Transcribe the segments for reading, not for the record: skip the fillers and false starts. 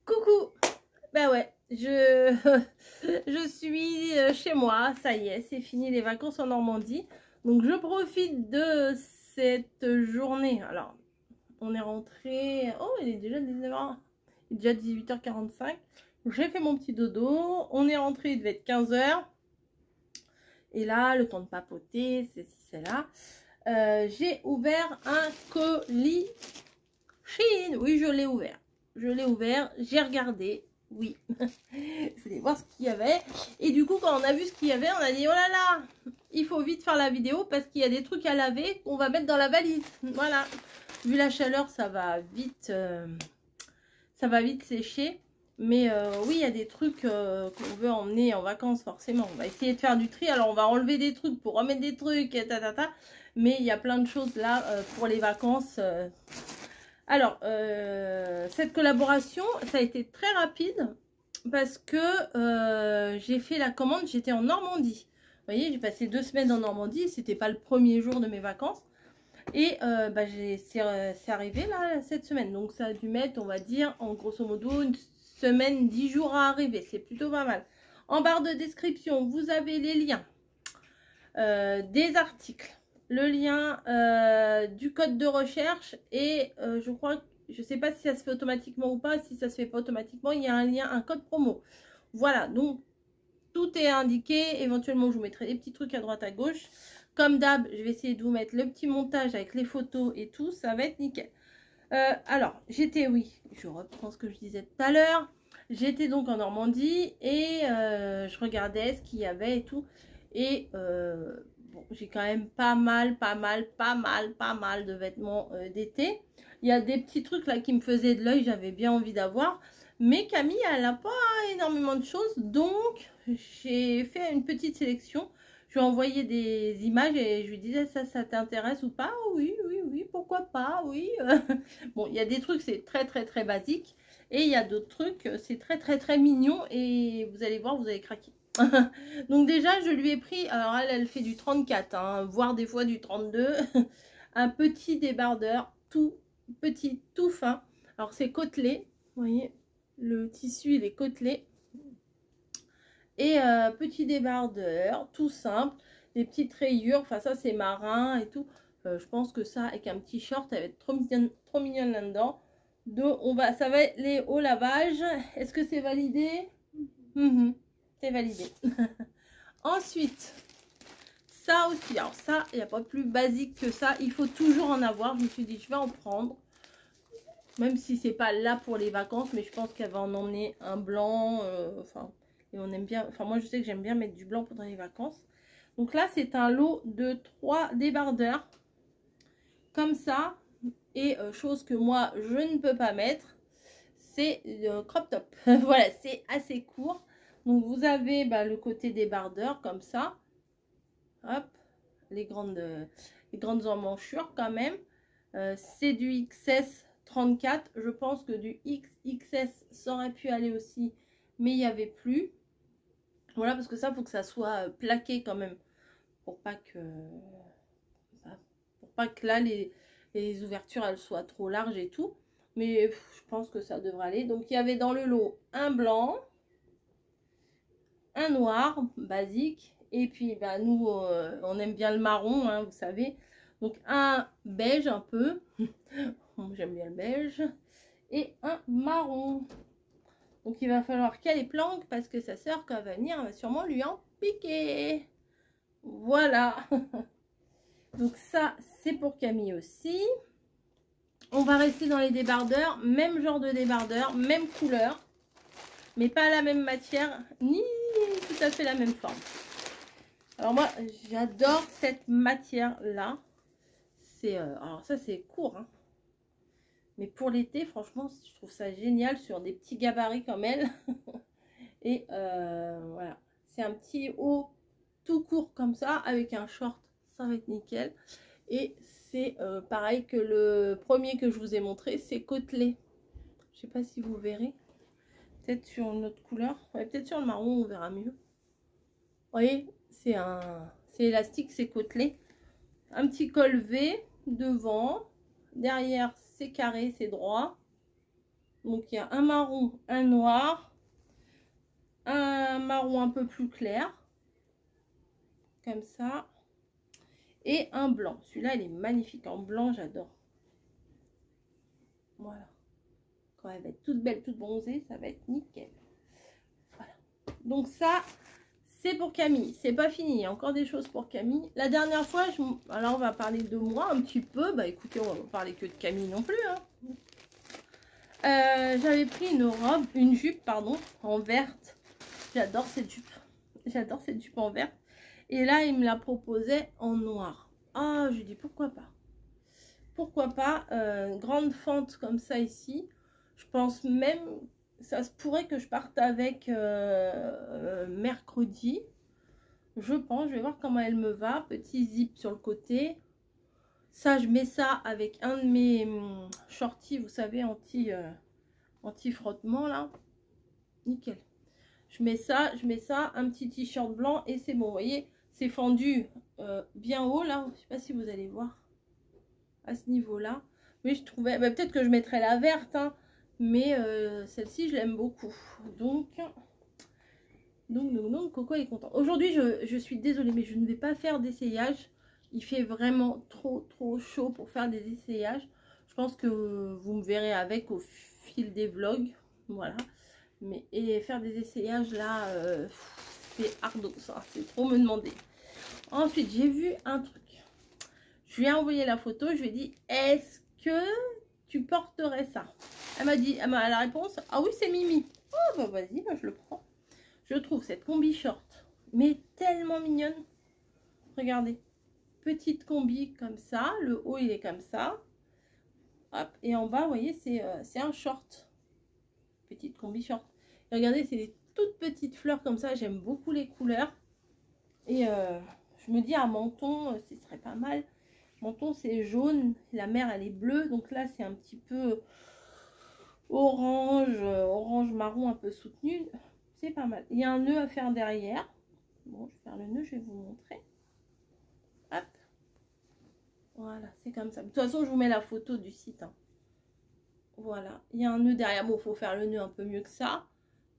Coucou. Ben ouais, je suis chez moi, ça y est, c'est fini les vacances en Normandie. Donc je profite de cette journée. Alors, on est rentré... Oh, il est déjà 19h. Il est déjà 18h45. J'ai fait mon petit dodo. On est rentré, il devait être 15h. Et là, le temps de papoter, c'est ci, c'est là. J'ai ouvert un colis Chine. Oui, je l'ai ouvert. Je l'ai ouvert, j'ai regardé. Oui, je voulais voir ce qu'il y avait. Et du coup, quand on a vu ce qu'il y avait, on a dit, oh là là, il faut vite faire la vidéo parce qu'il y a des trucs à laver qu'on va mettre dans la valise. Voilà. Vu la chaleur, ça va vite sécher. Mais oui, il y a des trucs qu'on veut emmener en vacances, forcément. On va essayer de faire du tri. Alors, on va enlever des trucs pour remettre des trucs, mais il y a plein de choses là pour les vacances. Alors, cette collaboration, ça a été très rapide parce que j'ai fait la commande, j'étais en Normandie. Vous voyez, j'ai passé 2 semaines en Normandie, c'était pas le premier jour de mes vacances. Et c'est arrivé là, cette semaine. Donc, ça a dû mettre, on va dire, en grosso modo, une semaine, 10 jours à arriver. C'est plutôt pas mal. En barre de description, vous avez les liens des articles. Le lien du code de recherche et je crois, je sais pas si ça se fait automatiquement ou pas. Si ça se fait pas automatiquement, il y a un lien, un code promo. Voilà, donc tout est indiqué. Éventuellement, je vous mettrai des petits trucs à droite à gauche. Comme d'hab, je vais essayer de vous mettre le petit montage avec les photos et tout. Ça va être nickel. Alors, oui, je reprends ce que je disais tout à l'heure. J'étais donc en Normandie et je regardais ce qu'il y avait et tout. Et bon, j'ai quand même pas mal de vêtements d'été. Il y a des petits trucs là qui me faisaient de l'œil, j'avais bien envie d'avoir. Mais Camille, elle n'a pas énormément de choses. Donc, j'ai fait une petite sélection. Je lui ai envoyé des images et je lui disais, ça t'intéresse ou pas? Oui, pourquoi pas, oui. Bon, il y a des trucs, c'est très basique. Et il y a d'autres trucs, c'est très mignon. Et vous allez voir, vous allez craquer. Donc déjà, je lui ai pris, alors elle fait du 34, hein, voire des fois du 32. Un petit débardeur, tout petit, tout fin. Alors c'est côtelé, vous voyez, le tissu, il est côtelé. Et petit débardeur, tout simple, des petites rayures, enfin ça c'est marin et tout. Je pense que ça, avec un petit short, elle va être trop mignonne là-dedans. Donc ça va être les au lavage. Est-ce que c'est validé? C'est validé. Ensuite, ça aussi, alors ça, il n'y a pas plus basique que ça. Il faut toujours en avoir. Je me suis dit, je vais en prendre. Même si c'est pas là pour les vacances, mais je pense qu'elle va en emmener un blanc. Enfin, et on aime bien. Enfin, moi, je sais que j'aime bien mettre du blanc pendant les vacances. Donc là, c'est un lot de 3 débardeurs. Comme ça. Et chose que moi, je ne peux pas mettre, c'est le crop top. Voilà, c'est assez court. Donc, vous avez le côté débardeur comme ça. Hop, les grandes emmanchures quand même. C'est du XS 34. Je pense que du XS ça aurait pu aller aussi, mais il n'y avait plus. Voilà, parce que ça, faut que ça soit plaqué quand même. Pour pas que là, les ouvertures, elles soient trop larges et tout. Mais je pense que ça devrait aller. Donc, il y avait dans le lot un blanc, un noir, basique. Et puis, nous, on aime bien le marron, hein, vous savez. Donc, un beige un peu. J'aime bien le beige. Et un marron. Donc, il va falloir qu'elle les planque parce que sa sœur, quand elle va venir, elle va sûrement lui en piquer. Voilà. Donc, ça, c'est pour Camille aussi. On va rester dans les débardeurs. Même genre de débardeur, même couleur. Mais pas la même matière, ni tout à fait la même forme. Alors moi, j'adore cette matière-là. Alors ça, c'est court. Hein. Mais pour l'été, franchement, je trouve ça génial sur des petits gabarits comme elle. Et voilà. C'est un petit haut tout court comme ça, avec un short. Ça va être nickel. Et c'est pareil que le premier que je vous ai montré, c'est côtelé. Je sais pas si vous verrez. Peut-être sur une autre couleur. Ouais, peut-être sur le marron, on verra mieux. Vous voyez, c'est élastique, c'est côtelé. Un petit col V devant. Derrière, c'est carré, c'est droit. Donc il y a un marron, un noir, un marron un peu plus clair, comme ça, et un blanc. Celui-là, il est magnifique en blanc, j'adore. Voilà. Quand elle va être toute belle, toute bronzée, ça va être nickel. Voilà. Donc ça, c'est pour Camille. C'est pas fini, il y a encore des choses pour Camille. La dernière fois, alors on va parler de moi un petit peu. Bah écoutez, on va pas parler que de Camille non plus. Hein. J'avais pris une jupe, pardon, en verte. J'adore cette jupe. J'adore cette jupe en verte. Et là, il me la proposait en noir. Ah, je lui dis pourquoi pas. Pourquoi pas, grande fente comme ça ici. Je pense même, ça se pourrait que je parte avec mercredi. Je pense, je vais voir comment elle me va. Petit zip sur le côté. Ça, je mets ça avec un de mes shorties, vous savez, anti-frottement là. Nickel. Je mets ça, un petit t-shirt blanc et c'est bon. Vous voyez, c'est fendu bien haut là. Je sais pas si vous allez voir à ce niveau-là. Mais je trouvais, bah, peut-être que je mettrais la verte, hein, mais celle-ci, je l'aime beaucoup. Donc, Coco est content. Aujourd'hui, je suis désolée, mais je ne vais pas faire d'essayage. Il fait vraiment trop chaud pour faire des essayages. Je pense que vous me verrez avec au fil des vlogs. Voilà. Mais et faire des essayages là, c'est ardo ça. C'est trop me demander. Ensuite, j'ai vu un truc. Je lui ai envoyé la photo. Je lui ai dit, est-ce que tu porterais ça? Elle m'a dit, la réponse, ah oui, c'est Mimi. Oh bah vas-y, moi je le prends. Je trouve cette combi short, mais tellement mignonne. Regardez, petite combi comme ça. Le haut, il est comme ça. Hop, et en bas, vous voyez, c'est un short. Petite combi short. Et regardez, c'est des toutes petites fleurs comme ça. J'aime beaucoup les couleurs. Et je me dis, à menton, ce serait pas mal. Menton, c'est jaune. La mer, elle est bleue. Donc là, c'est un petit peu orange, orange marron un peu soutenu. C'est pas mal. Il y a un nœud à faire derrière. Bon, je vais faire le nœud, je vais vous montrer. Hop. Voilà, c'est comme ça. De toute façon, je vous mets la photo du site. Hein. Voilà, il y a un nœud derrière. Bon, il faut faire le nœud un peu mieux que ça.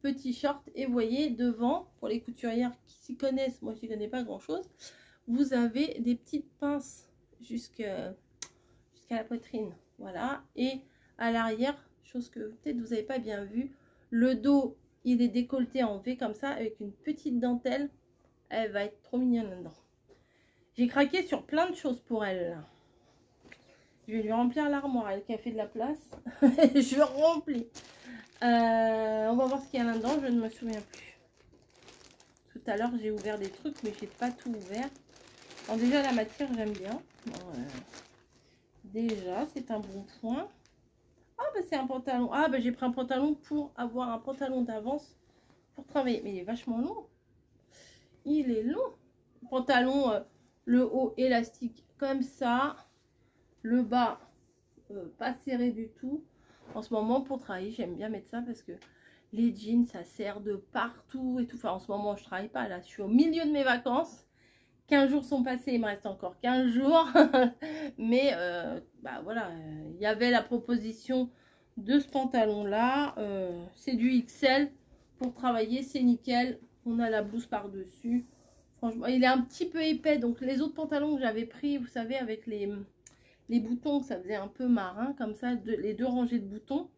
Petit short. Et vous voyez, devant, pour les couturières qui s'y connaissent, moi, je n'y connais pas grand-chose, vous avez des petites pinces jusqu'à la poitrine. Voilà. Et à l'arrière, chose que peut-être vous n'avez pas bien vu, le dos, il est décolleté en V comme ça, avec une petite dentelle. Elle va être trop mignonne là-dedans. J'ai craqué sur plein de choses pour elle. Là. Je vais lui remplir l'armoire, elle qui a fait de la place. Je remplis. On va voir ce qu'il y a là-dedans, je ne me souviens plus. Tout à l'heure, j'ai ouvert des trucs, mais j'ai pas tout ouvert. Alors déjà, la matière, j'aime bien. Bon, déjà, c'est un bon point. Ah, bah c'est un pantalon. Ah, bah j'ai pris un pantalon pour avoir un pantalon d'avance pour travailler. Mais il est vachement long. Il est long. Pantalon, le haut élastique comme ça. Le bas, pas serré du tout. En ce moment, pour travailler, j'aime bien mettre ça parce que les jeans, ça sert de partout et tout. Enfin, en ce moment, je travaille pas. Là, je suis au milieu de mes vacances. 15 jours sont passés, il me reste encore 15 jours. Mais, bah voilà, il y avait la proposition de ce pantalon-là. C'est du XL. Pour travailler, c'est nickel. On a la blouse par-dessus. Franchement, il est un petit peu épais. Donc, les autres pantalons que j'avais pris, vous savez, avec les boutons, ça faisait un peu marin, comme ça, les deux rangées de boutons.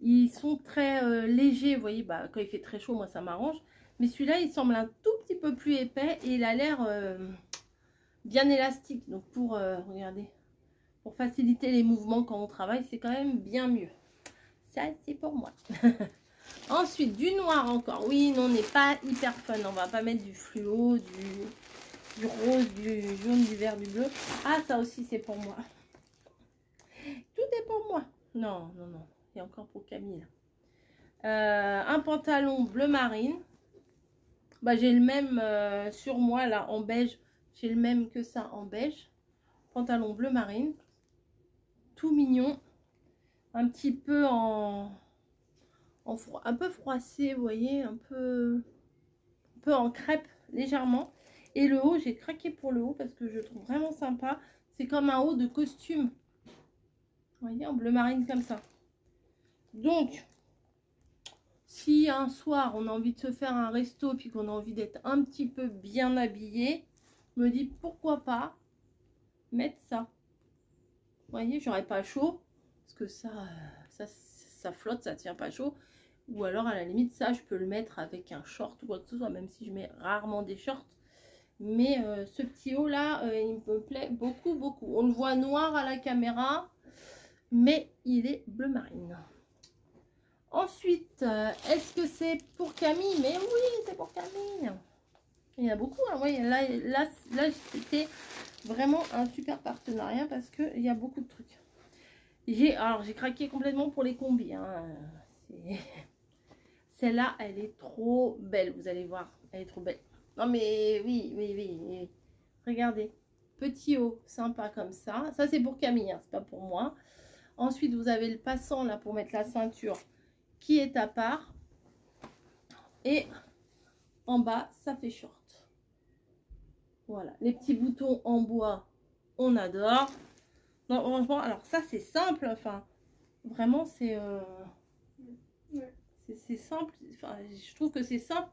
Ils sont très légers, vous voyez, bah, quand il fait très chaud, moi, ça m'arrange. Mais celui-là, il semble un tout petit peu plus épais et il a l'air bien élastique. Donc, regardez, pour faciliter les mouvements quand on travaille, c'est quand même bien mieux. Ça, c'est pour moi. Ensuite, du noir encore. Oui, non, on n'est pas hyper fun. On va pas mettre du fluo, du rose, du jaune, du vert, du bleu. Ah, ça aussi, c'est pour moi. Tout est pour moi. Non, non, non. Il y a encore pour Camille. Un pantalon bleu marine. Bah, j'ai le même sur moi, là, en beige. J'ai le même que ça, en beige. Pantalon bleu marine. Tout mignon. Un petit peu un peu froissé, vous voyez. Un peu en crêpe, légèrement. Et le haut, j'ai craqué pour le haut parce que je le trouve vraiment sympa. C'est comme un haut de costume. Vous voyez, en bleu marine comme ça. Donc, si un soir on a envie de se faire un resto puis qu'on a envie d'être un petit peu bien habillé, je me dis pourquoi pas mettre ça. Vous voyez, j'aurais pas chaud parce que ça flotte, ça tient pas chaud. Ou alors à la limite ça je peux le mettre avec un short ou quoi que ce soit, même si je mets rarement des shorts. Mais ce petit haut là, il me plaît beaucoup beaucoup. On le voit noir à la caméra, mais il est bleu marine. Ensuite, est-ce que c'est pour Camille? Mais oui, c'est pour Camille. Il y en a beaucoup. Hein. Oui, là c'était vraiment un super partenariat parce qu'il y a beaucoup de trucs. Alors, j'ai craqué complètement pour les combis. Hein. Celle-là, elle est trop belle. Vous allez voir, elle est trop belle. Non, mais oui. Regardez. Petit haut, sympa comme ça. Ça, c'est pour Camille, hein, c'est pas pour moi. Ensuite, vous avez le passant là pour mettre la ceinture qui est à part. Et en bas, ça fait short. Voilà. Les petits boutons en bois, on adore. Non, franchement, alors ça, c'est simple. Enfin, vraiment, c'est simple. Enfin, je trouve que c'est simple,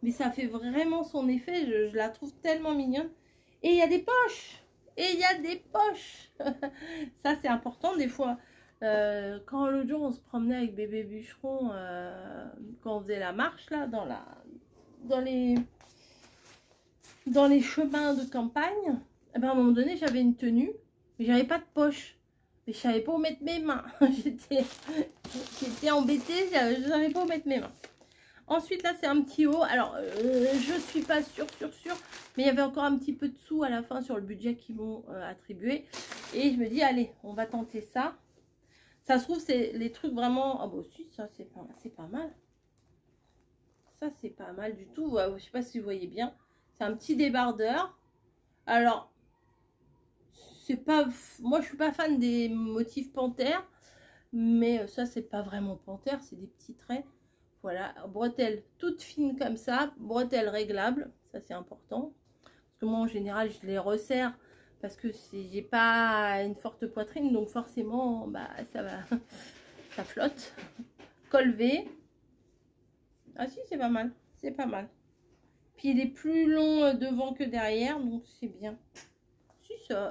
mais ça fait vraiment son effet. Je la trouve tellement mignonne. Et il y a des poches. Ça, c'est important des fois. Quand l'autre jour, on se promenait avec bébé bûcheron, quand on faisait la marche, là, dans les chemins de campagne, eh ben, à un moment donné, j'avais une tenue, mais j'avais pas de poche. Mais je savais pas où mettre mes mains. J'étais embêtée, je savais pas où mettre mes mains. Ensuite, là, c'est un petit haut. Alors, je suis pas sûre, mais il y avait encore un petit peu de sous à la fin sur le budget qu'ils m'ont attribué. Et je me dis, allez, on va tenter ça. Ça se trouve, c'est les trucs vraiment... Ah bah si, ça, c'est pas mal. Ça, c'est pas mal du tout. Je sais pas si vous voyez bien. C'est un petit débardeur. Alors, c'est pas... Moi, je suis pas fan des motifs panthère. Mais ça, c'est pas vraiment panthère. C'est des petits traits. Voilà, bretelles toutes fines comme ça, bretelles réglables, ça c'est important. Parce que moi en général je les resserre parce que j'ai pas une forte poitrine, donc forcément bah ça va, ça flotte. Col V. Ah si, c'est pas mal, c'est pas mal. Puis il est plus long devant que derrière, donc c'est bien.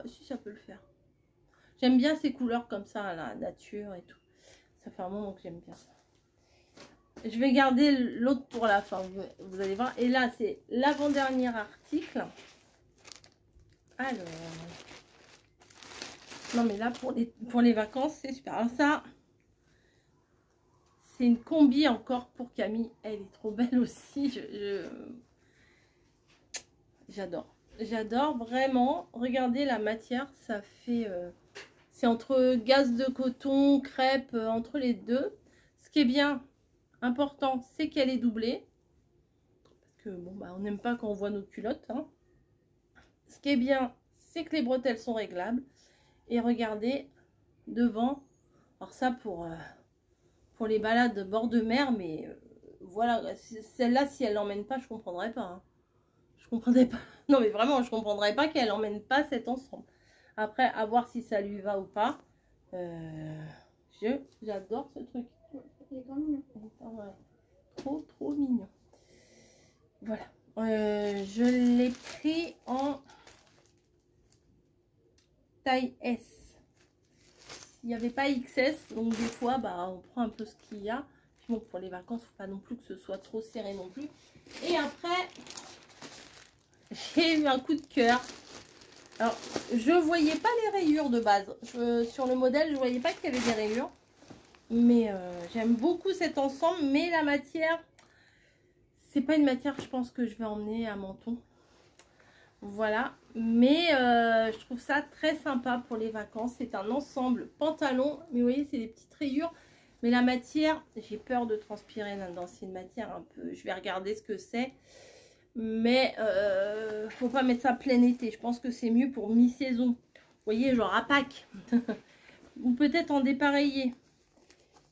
Si ça peut le faire. J'aime bien ces couleurs comme ça, la nature et tout. Ça fait un moment que j'aime bien ça. Je vais garder l'autre pour la fin, vous allez voir. Et là, c'est l'avant-dernier article. Alors, non mais là, pour les vacances, c'est super. Alors ça, c'est une combi encore pour Camille. Elle est trop belle aussi. J'adore. J'adore vraiment. Regardez la matière, ça fait... c'est entre gaze de coton, crêpe, entre les deux. Ce qui est bien... important, c'est qu'elle est doublée. Parce que bon, bah, on n'aime pas quand on voit nos culottes. Hein. Ce qui est bien, c'est que les bretelles sont réglables. Et regardez, devant. Alors ça, pour les balades bord de mer, mais voilà. Celle-là, si elle l'emmène pas, je comprendrais pas. Hein. Je comprendrais pas. Non, mais vraiment, je comprendrais pas qu'elle emmène pas cet ensemble. Après, à voir si ça lui va ou pas. J'adore ce truc. Trop mignon. Voilà. Je l'ai pris en taille S. Il n'y avait pas XS, donc des fois, bah, on prend un peu ce qu'il y a. Puis bon, pour les vacances, il ne faut pas non plus que ce soit trop serré non plus. Et après, j'ai eu un coup de cœur. Alors, je voyais pas les rayures de base. Sur le modèle, je voyais pas qu'il y avait des rayures. Mais j'aime beaucoup cet ensemble. Mais la matière, c'est pas une matière, je pense, que je vais emmener à Menton. Voilà. Mais je trouve ça très sympa pour les vacances. C'est un ensemble pantalon. Mais vous voyez, c'est des petites rayures. Mais la matière, j'ai peur de transpirer là-dedans. C'est une matière un peu... Je vais regarder ce que c'est. Mais faut pas mettre ça plein été. Je pense que c'est mieux pour mi-saison. Vous voyez, genre à Pâques. Ou peut-être en dépareillé.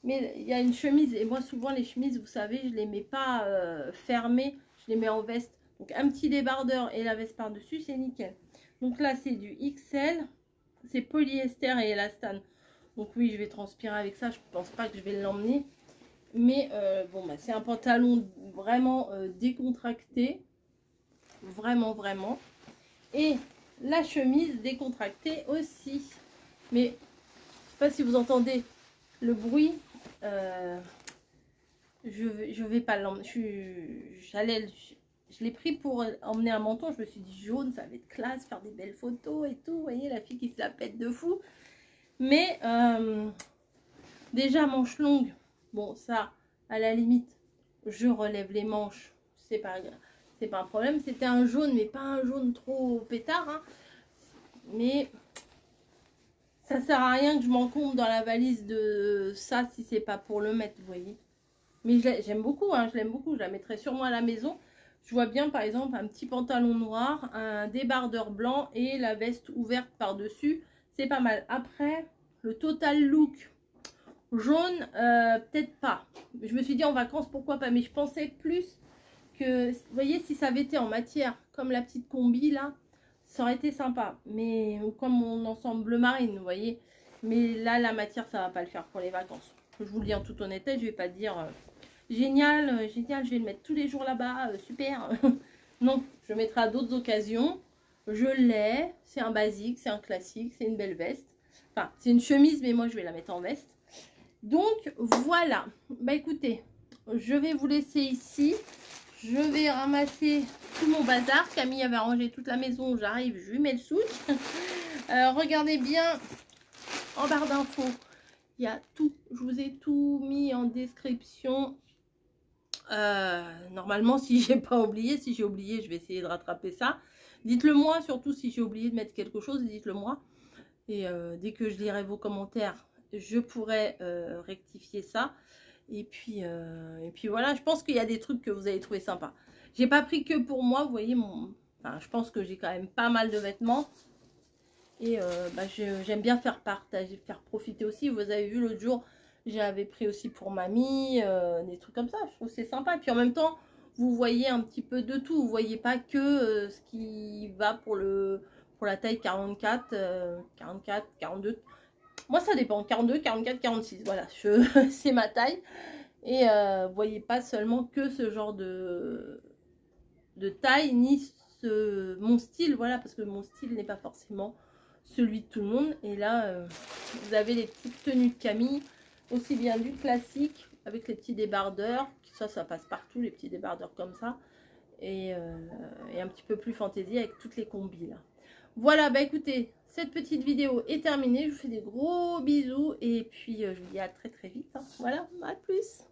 Mais il y a une chemise. Et moi, souvent, les chemises, vous savez, je les mets pas fermées. Je les mets en veste. Donc, un petit débardeur et la veste par-dessus, c'est nickel. Donc là, c'est du XL. C'est polyester et élastane. Donc oui, je vais transpirer avec ça. Je pense pas que je vais l'emmener. Mais bon, bah, c'est un pantalon vraiment décontracté. Vraiment, vraiment. Et la chemise décontractée aussi. Mais je sais pas si vous entendez le bruit. Je vais pas l'emmener. Je l'ai pris pour emmener un manteau. Je me suis dit jaune, ça va être classe, faire des belles photos et tout. Vous voyez, la fille qui se la pète de fou. Mais déjà, manche longue. Bon, ça, à la limite, je relève les manches. C'est pas un problème. C'était un jaune, mais pas un jaune trop pétard. Hein. Mais ça sert à rien que je m'encombre dans la valise de ça si c'est pas pour le mettre, vous voyez. Mais j'aime beaucoup, hein, je l'aime beaucoup. Je la mettrai sur moi à la maison. Je vois bien, par exemple, un petit pantalon noir, un débardeur blanc et la veste ouverte par-dessus. C'est pas mal. Après, le total look jaune, peut-être pas. Je me suis dit en vacances, pourquoi pas. Mais je pensais plus que, vous voyez, si ça avait été en matière, comme la petite combi, là, ça aurait été sympa. Mais, ou comme mon ensemble bleu marine, vous voyez. Mais là, la matière, ça va pas le faire pour les vacances. Je vous le dis en toute honnêteté, je vais pas dire... génial, génial, je vais le mettre tous les jours là-bas, super. Non, je le mettrai à d'autres occasions. Je l'ai, c'est un basique, c'est un classique, c'est une belle veste. Enfin, c'est une chemise, mais moi je vais la mettre en veste. Donc voilà, bah écoutez, je vais vous laisser ici. Je vais ramasser tout mon bazar. Camille avait rangé toute la maison, j'arrive, je lui mets le souk. Regardez bien en barre d'infos. Il y a tout, je vous ai tout mis en description. Normalement, si j'ai pas oublié, si j'ai oublié, je vais essayer de rattraper ça. Dites-le moi, surtout si j'ai oublié de mettre quelque chose, dites-le moi. Et dès que je lirai vos commentaires, je pourrai rectifier ça. Et puis voilà, je pense qu'il y a des trucs que vous allez trouver sympas. J'ai pas pris que pour moi, vous voyez, enfin, je pense que j'ai quand même pas mal de vêtements. Et bah, j'aime bien faire partager, faire profiter aussi. Vous avez vu l'autre jour, j'avais pris aussi pour mamie, des trucs comme ça. Je trouve que c'est sympa. Et puis en même temps, vous voyez un petit peu de tout. Vous voyez pas que ce qui va pour la taille 44, 44, 42. Moi, ça dépend. 42, 44, 46. Voilà, c'est ma taille. Et vous voyez pas seulement que ce genre de taille, ni mon style. Voilà, parce que mon style n'est pas forcément celui de tout le monde. Et là, vous avez les petites tenues de Camille, aussi bien du classique avec les petits débardeurs, ça passe partout, les petits débardeurs comme ça, et un petit peu plus fantaisie avec toutes les combis là. Voilà, bah écoutez, cette petite vidéo est terminée, je vous fais des gros bisous et puis je vous dis à très très vite, hein. Voilà, à plus.